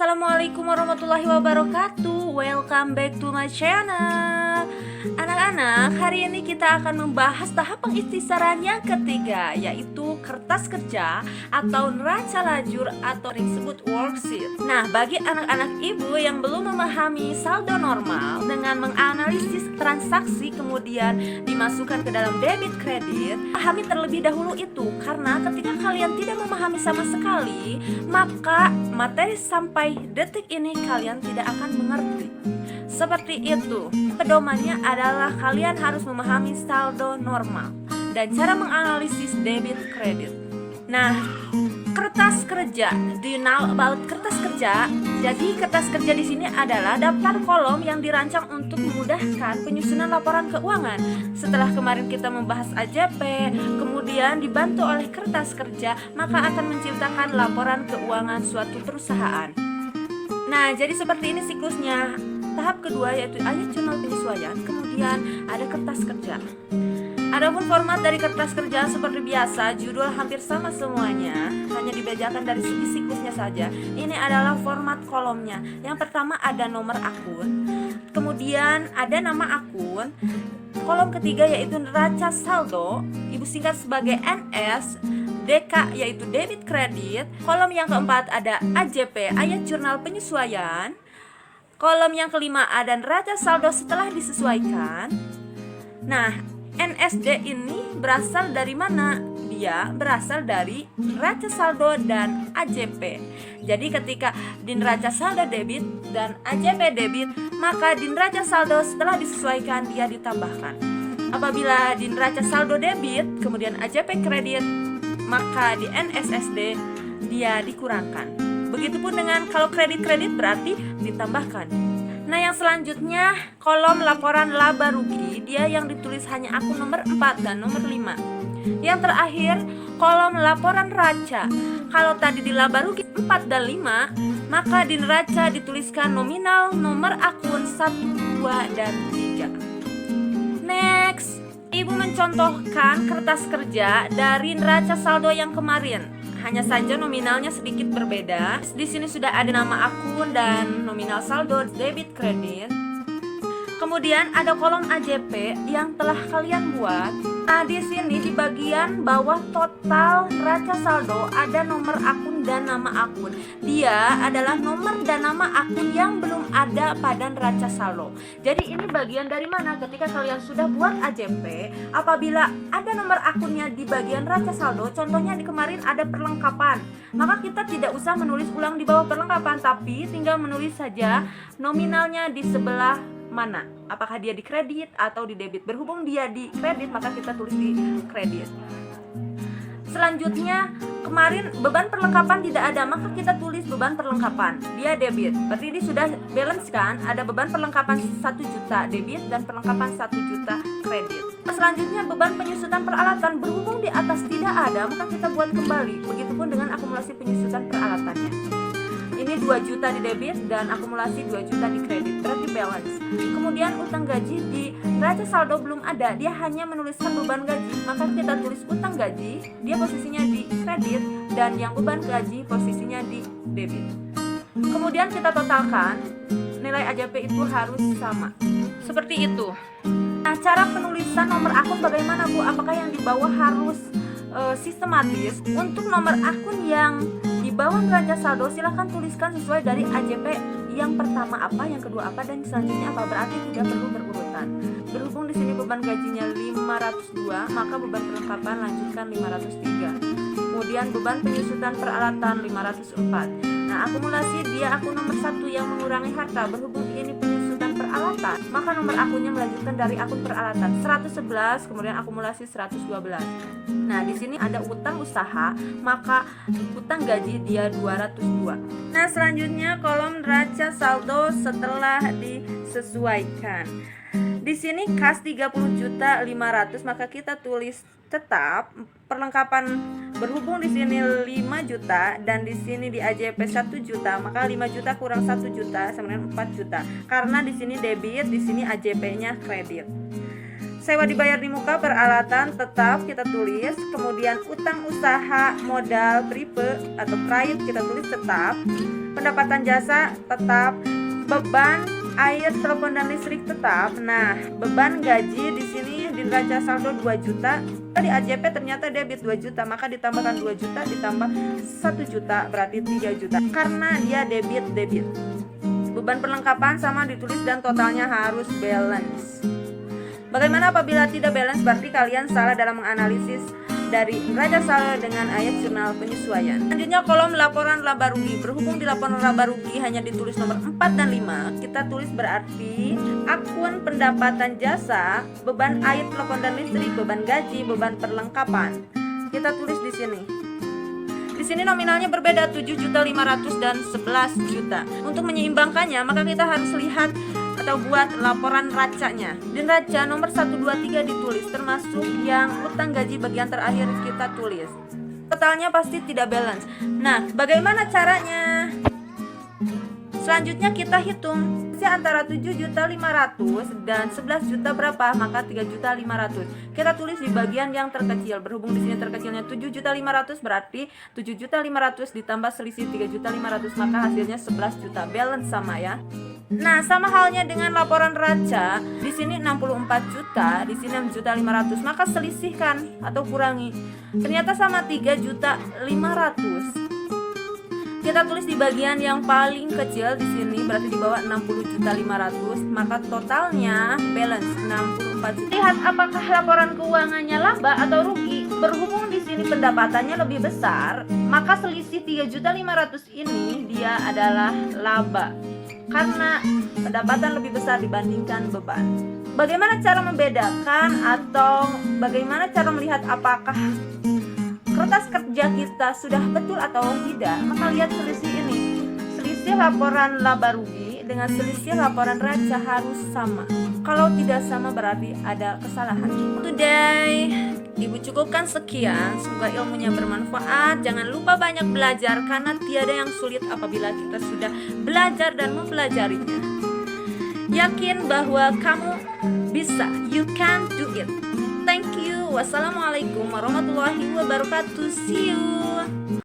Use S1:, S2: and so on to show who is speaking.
S1: Assalamualaikum warahmatullahi wabarakatuh. Welcome back to my channel. Anak-anak, hari ini kita akan membahas tahap pengikhtisaran yang ketiga, yaitu kertas kerja atau neraca lajur atau disebut worksheet. Nah, bagi anak-anak ibu yang belum memahami saldo normal dengan menganalisis transaksi kemudian dimasukkan ke dalam debit kredit, pahami terlebih dahulu itu, karena ketika kalian tidak memahami sama sekali, maka materi sampai detik ini kalian tidak akan mengerti. Seperti itu, pedomannya adalah kalian harus memahami saldo normal dan cara menganalisis debit kredit. Nah, kertas kerja, do you know about kertas kerja? Jadi kertas kerja di sini adalah daftar kolom yang dirancang untuk memudahkan penyusunan laporan keuangan. Setelah kemarin kita membahas AJP, kemudian dibantu oleh kertas kerja, maka akan menciptakan laporan keuangan suatu perusahaan. Nah, jadi seperti ini siklusnya. Tahap kedua yaitu ayat jurnal penyesuaian, kemudian ada kertas kerja. Adapun format dari kertas kerja seperti biasa, judul hampir sama semuanya, hanya dibedakan dari segi siklusnya saja. Ini adalah format kolomnya. Yang pertama ada nomor akun, kemudian ada nama akun. Kolom ketiga yaitu neraca saldo, ibu singkat sebagai NS. DK yaitu debit kredit. Kolom yang keempat ada AJP, ayat jurnal penyesuaian. Kolom yang kelima ada neraca saldo setelah disesuaikan. Nah, NSD ini berasal dari mana? Dia berasal dari neraca saldo dan AJP. Jadi ketika di neraca saldo debit dan AJP debit, maka di neraca saldo setelah disesuaikan dia ditambahkan. Apabila di neraca saldo debit kemudian AJP kredit, maka di NSSD dia dikurangkan. Begitupun dengan kalau kredit-kredit berarti ditambahkan. Nah, yang selanjutnya kolom laporan laba rugi, dia yang ditulis hanya akun nomor 4 dan nomor 5. Yang terakhir kolom laporan raca. Kalau tadi di laba rugi 4 dan 5, maka di neraca dituliskan nominal, nomor akun 1, 2, dan 3. Next, ibu mencontohkan kertas kerja dari neraca saldo yang kemarin. Hanya saja nominalnya sedikit berbeda. Di sini sudah ada nama akun dan nominal saldo debit kredit. Kemudian ada kolom AJP yang telah kalian buat. Nah, di sini di bagian bawah total neraca saldo ada nomor akun dan nama akun. Dia adalah nomor dan nama akun yang belum ada pada neraca saldo. Jadi ini bagian dari mana? Ketika kalian sudah buat AJP, apabila ada nomor akunnya di bagian neraca saldo, contohnya di kemarin ada perlengkapan, maka kita tidak usah menulis ulang di bawah perlengkapan, tapi tinggal menulis saja nominalnya di sebelah mana, apakah dia di kredit atau di debit. Berhubung dia di kredit, maka kita tulis di kredit. Selanjutnya, kemarin beban perlengkapan tidak ada, maka kita tulis beban perlengkapan, dia debit. Berarti ini sudah balance kan? Ada beban perlengkapan 1 juta debit dan perlengkapan 1 juta kredit. Selanjutnya beban penyusutan peralatan, berhubung di atas tidak ada, maka kita buat kembali. Begitupun dengan akumulasi penyusutan peralatannya. Ini 2 juta di debit dan akumulasi 2 juta di kredit, berarti balance. Kemudian utang gaji di neraca saldo belum ada, dia hanya menuliskan beban gaji, maka kita tulis utang gaji, dia posisinya di kredit, dan yang beban gaji posisinya di debit. Kemudian kita totalkan, nilai AJP itu harus sama. Seperti itu. Nah, cara penulisan nomor akun bagaimana, Bu? Apakah yang di bawah harus sistematis? Untuk nomor akun yang di bawah neraca saldo silahkan tuliskan sesuai dari AJP yang pertama apa, yang kedua apa, dan selanjutnya apa, berarti tidak perlu berurutan. Berhubung di sini beban gajinya 502, maka beban perlengkapan lanjutkan 503. Kemudian beban penyusutan peralatan 504. Nah, akumulasi dia akun nomor 1 yang mengurangi harta. Berhubung ini penyusutan peralatan, maka nomor akunnya melanjutkan dari akun peralatan 111, kemudian akumulasi 112. Nah, di sini ada utang usaha, maka utang gaji dia 202. Nah, selanjutnya kolom neraca saldo setelah disesuaikan. Di sini kas 30.500.000, maka kita tulis tetap perlengkapan. Berhubung di sini 5 juta dan di sini di AJP 1 juta, maka 5 juta kurang 1 juta sama dengan 4 juta. Karena di sini debit, di sini AJP-nya kredit. Sewa dibayar di muka peralatan tetap kita tulis. Kemudian utang usaha modal pripe atau private kita tulis tetap. pendapatan jasa tetap, beban air, telepon dan listrik tetap. Nah, beban gaji di sini di neraca saldo 2 juta. Tadi AJP ternyata debit 2 juta, maka ditambahkan 2 juta ditambah 1 juta berarti 3 juta. Karena dia debit. Beban perlengkapan sama ditulis dan totalnya harus balance. Bagaimana apabila tidak balance? Berarti kalian salah dalam menganalisis dari neraca saldo dengan ayat jurnal penyesuaian. Selanjutnya kolom laporan laba rugi. Berhubung di laporan laba rugi hanya ditulis nomor 4 dan 5, kita tulis berarti akun pendapatan jasa, beban air, telepon dan listrik, beban gaji, beban perlengkapan. Kita tulis di sini. Di sini nominalnya berbeda 7.500.000 dan 11 juta. Untuk menyeimbangkannya, maka kita harus lihat atau buat laporan racanya. Di neraca nomor 1, 2, 3 ditulis, termasuk yang utang gaji bagian terakhir kita tulis. Totalnya pasti tidak balance. Nah, bagaimana caranya? Selanjutnya kita hitung antara 7.500.000 dan 11 juta berapa? Maka 3.500.000. Kita tulis di bagian yang terkecil. Berhubung di sini terkecilnya 7.500.000, berarti 7.500.000 ditambah selisih 3.500.000, maka hasilnya 11 juta. Balance sama ya. Nah, sama halnya dengan laporan raca. Di sini 64 juta, di sini 6.500.000, maka selisihkan atau kurangi. Ternyata sama 3.500.000. Kita tulis di bagian yang paling kecil di sini, berarti di bawah 60.500.000, maka totalnya balance 64 juta. Lihat apakah laporan keuangannya laba atau rugi. Berhubung di sini pendapatannya lebih besar, maka selisih 3.500.000 ini dia adalah laba karena pendapatan lebih besar dibandingkan beban. Bagaimana cara membedakan atau bagaimana cara melihat apakah kertas kerja kita sudah betul atau tidak? Maka lihat selisih ini. Selisih laporan laba rugi dengan selisih laporan raca harus sama. Kalau tidak sama berarti ada kesalahan. Today, Ibu cukupkan sekian. Semoga ilmunya bermanfaat. Jangan lupa banyak belajar karena tiada yang sulit apabila kita sudah belajar dan mempelajarinya. Yakin bahwa kamu bisa. You can do it. Thank you. Wassalamualaikum warahmatullahi wabarakatuh. See you.